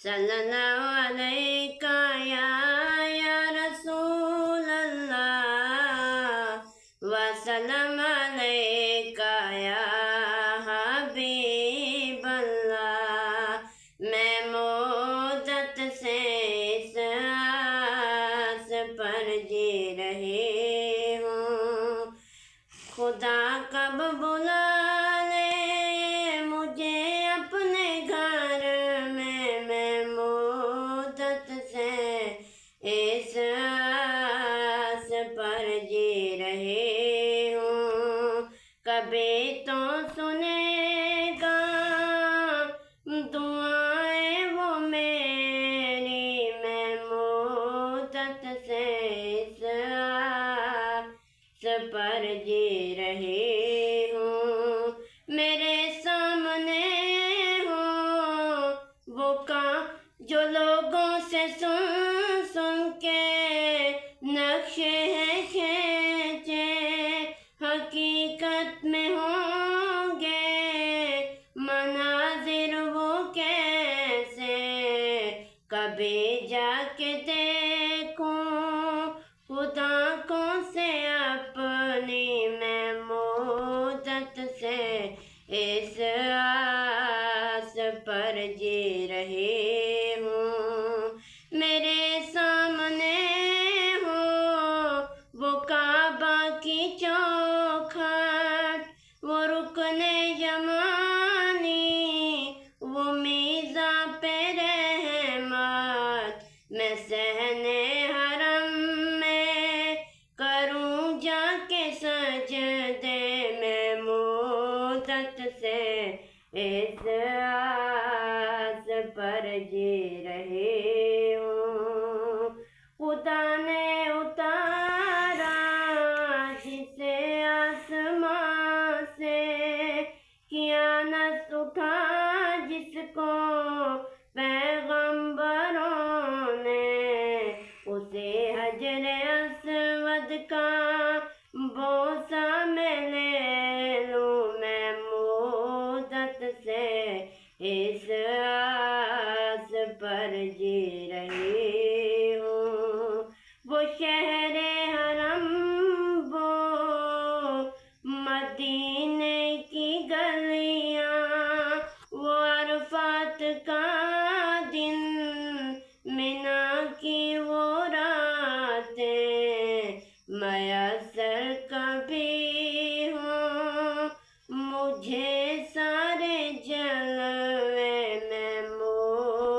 صلی اللہ علیہ یا رسول اللہ وسلم علیکہ یا حبیب اللہ۔ میں مدت سے اس آس پر جی رہی ہوں، خدا کب بلا لے مجھے اپنے گھر میں مدت سے اس آس پر جی رہی ہوں۔ کبھی تو سنے گا دعائیں وہ میری، میں مدت سے اس آس پر جی رہی ہوں۔ میرے سامنے ہو وہ کام جو لوگوں سے سن سن کے نقشے ہیں کھینچے، حقیقت میں ہوں گے مناظر وہ کیسے، کبھی جا کے دیکھوں خدا کو سے اپنی، میں مدت سے اس آس پر جی رہی ہوں۔ میرے سامنے ہو وہ کعبہ کی چوکھٹ، وہ رکن یمانی، وہ میزاں پہ رحمت، میں صحن حرم میں کروں جا کے سجدے، میں مدت سے اس آس پر جی رہی ہوں۔ خدا نے اتارا جسے آسمان سے، قیانت اٹھا جس کو پیغمبروں نے، اسے حجر اسود کا بوسہ میں لے لوں، میں مدت سے اس آس پر جی رہی ہوں۔ وہ شہر حرم، وہ مدینے کی گلیاں، وہ عرفات کا دن، مینا